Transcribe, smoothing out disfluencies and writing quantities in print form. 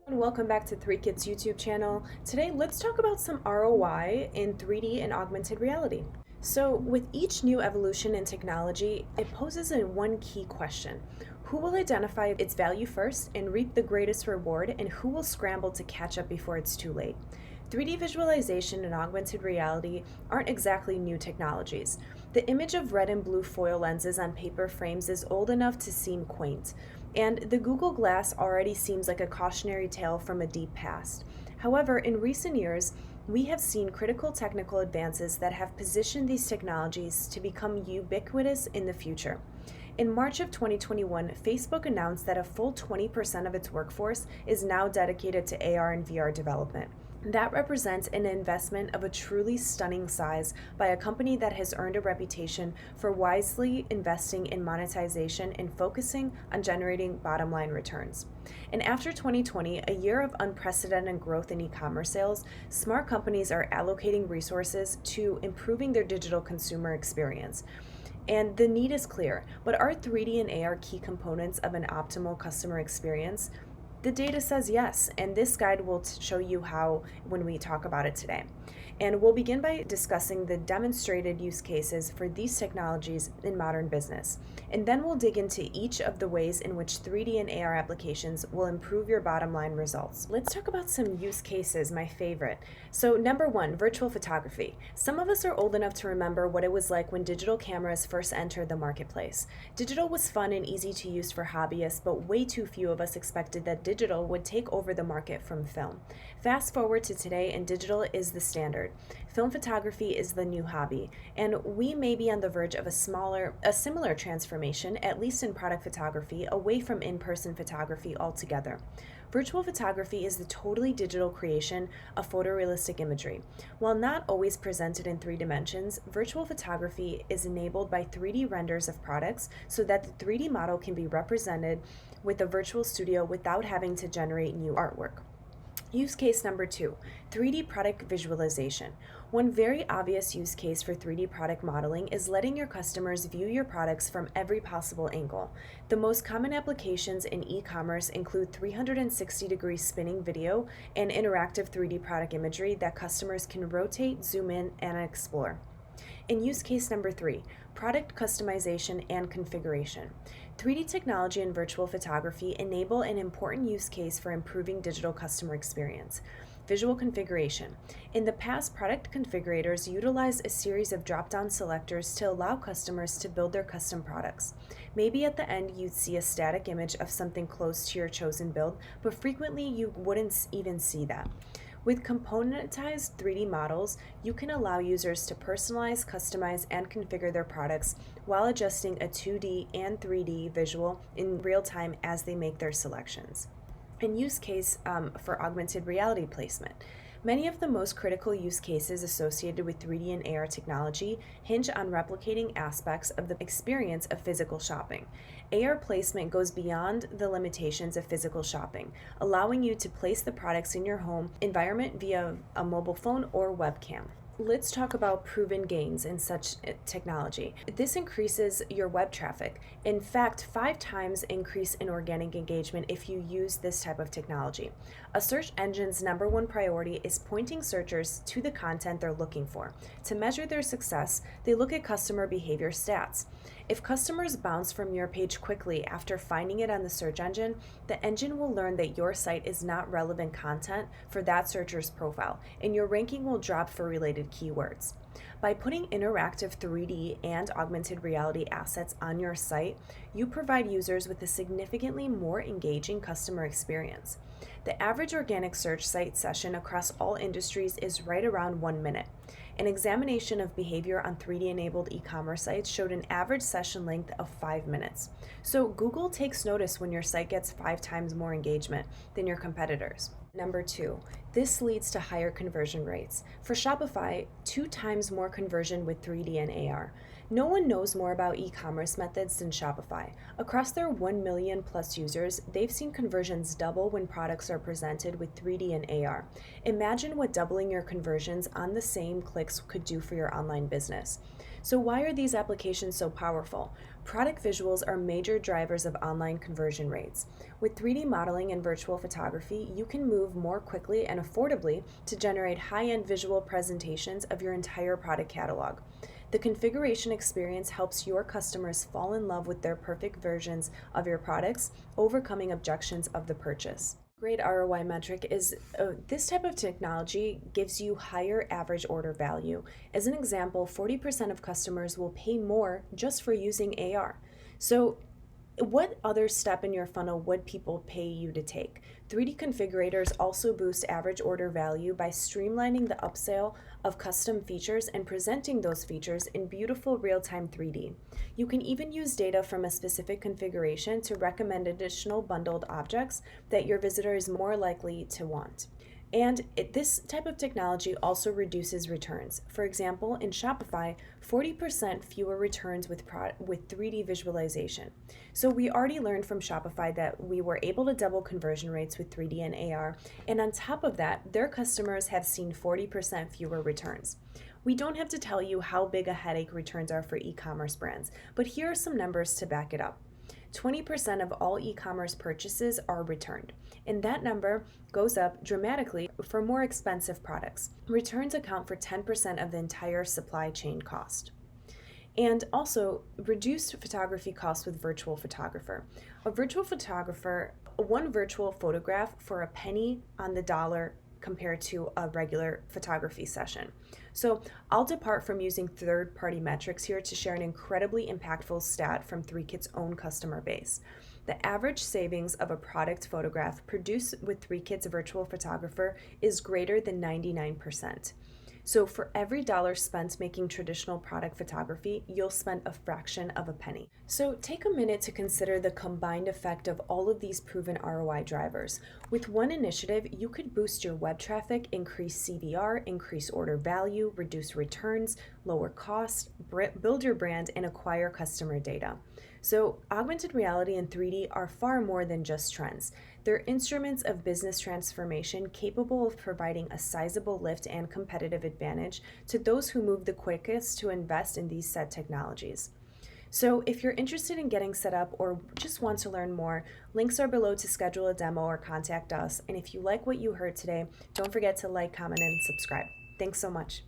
Welcome back to 3Kids YouTube channel. Today, let's talk about some ROI in 3D and augmented reality. So with each new evolution in technology, it poses one key question. Who will identify its value first and reap the greatest reward, and who will scramble to catch up before it's too late? 3D visualization and augmented reality aren't exactly new technologies. The image of red and blue foil lenses on paper frames is old enough to seem quaint, and the Google Glass already seems like a cautionary tale from a deep past. However, in recent years, we have seen critical technical advances that have positioned these technologies to become ubiquitous in the future. In March of 2021, Facebook announced that a full 20% of its workforce is now dedicated to AR and VR development. That represents an investment of a truly stunning size by a company that has earned a reputation for wisely investing in monetization and focusing on generating bottom-line returns. And after 2020, a year of unprecedented growth in e-commerce sales, smart companies are allocating resources to improving their digital consumer experience. And the need is clear, but are 3D and AR key components of an optimal customer experience? The data says yes, and this guide will show you how when we talk about it today. And we'll begin by discussing the demonstrated use cases for these technologies in modern business. And then we'll dig into each of the ways in which 3D and AR applications will improve your bottom line results. Let's talk about some use cases, my favorite. So number one, virtual photography. Some of us are old enough to remember what it was like when digital cameras first entered the marketplace. Digital was fun and easy to use for hobbyists, but way too few of us expected that digital would take over the market from film. Fast forward to today, and digital is the standard. Film photography is the new hobby, and we may be on the verge of a similar transformation, at least in product photography, away from in-person photography altogether. Virtual photography is the totally digital creation of photorealistic imagery. While not always presented in 3 dimensions, virtual photography is enabled by 3D renders of products so that the 3D model can be represented with a virtual studio without having to generate new artwork. Use case number 2, 3D product visualization. One very obvious use case for 3D product modeling is letting your customers view your products from every possible angle. The most common applications in e-commerce include 360-degree spinning video and interactive 3D product imagery that customers can rotate, zoom in, and explore. In use case number 3, product customization and configuration. 3D technology and virtual photography enable an important use case for improving digital customer experience. Visual configuration. In the past, product configurators utilized a series of drop-down selectors to allow customers to build their custom products. Maybe at the end you'd see a static image of something close to your chosen build, but frequently you wouldn't even see that. With componentized 3D models, you can allow users to personalize, customize, and configure their products while adjusting a 2D and 3D visual in real time as they make their selections. And use case for augmented reality placement. Many of the most critical use cases associated with 3D and AR technology hinge on replicating aspects of the experience of physical shopping. AR placement goes beyond the limitations of physical shopping, allowing you to place the products in your home environment via a mobile phone or webcam. Let's talk about proven gains in such technology. This increases your web traffic. In fact, 5 times increase in organic engagement if you use this type of technology. A search engine's number one priority is pointing searchers to the content they're looking for. To measure their success, they look at customer behavior stats. If customers bounce from your page quickly after finding it on the search engine, the engine will learn that your site is not relevant content for that searcher's profile, and your ranking will drop for related keywords. By putting interactive 3D and augmented reality assets on your site, you provide users with a significantly more engaging customer experience. The average organic search site session across all industries is right around 1 minute. An examination of behavior on 3D-enabled e-commerce sites showed an average session length of 5 minutes. So Google takes notice when your site gets 5 times more engagement than your competitors. Number 2, this leads to higher conversion rates. For Shopify, 2 times more conversion with 3D and AR. No one knows more about e-commerce methods than Shopify. Across their 1 million plus users, they've seen conversions double when products are presented with 3D and AR. Imagine what doubling your conversions on the same clicks could do for your online business. So why are these applications so powerful? Product visuals are major drivers of online conversion rates. With 3D modeling and virtual photography, you can move more quickly and affordably to generate high-end visual presentations of your entire product catalog. The configuration experience helps your customers fall in love with their perfect versions of your products, overcoming objections of the purchase. Great ROI metric is this type of technology gives you higher average order value. As an example, 40% of customers will pay more just for using AR. So what other step in your funnel would people pay you to take? 3D configurators also boost average order value by streamlining the upsell of custom features and presenting those features in beautiful real-time 3D. You can even use data from a specific configuration to recommend additional bundled objects that your visitor is more likely to want. And this type of technology also reduces returns. For example, in Shopify, 40% fewer returns with 3D visualization. So we already learned from Shopify that we were able to double conversion rates with 3D and AR. And on top of that, their customers have seen 40% fewer returns. We don't have to tell you how big a headache returns are for e-commerce brands, but here are some numbers to back it up. 20% of all e-commerce purchases are returned, and that number goes up dramatically for more expensive products. Returns account for 10% of the entire supply chain cost. And also, reduced photography costs with virtual photographer. One virtual photograph for a penny on the dollar compared to a regular photography session. So I'll depart from using third-party metrics here to share an incredibly impactful stat from 3Kit's own customer base. The average savings of a product photograph produced with 3Kit's virtual photographer is greater than 99%. So for every dollar spent making traditional product photography, you'll spend a fraction of a penny. So take a minute to consider the combined effect of all of these proven ROI drivers. With one initiative, you could boost your web traffic, increase CVR, increase order value, reduce returns, lower costs, build your brand, and acquire customer data. So augmented reality and 3D are far more than just trends. They're instruments of business transformation capable of providing a sizable lift and competitive advantage to those who move the quickest to invest in these said technologies. So if you're interested in getting set up or just want to learn more, links are below to schedule a demo or contact us. And if you like what you heard today, don't forget to like, comment, and subscribe. Thanks so much.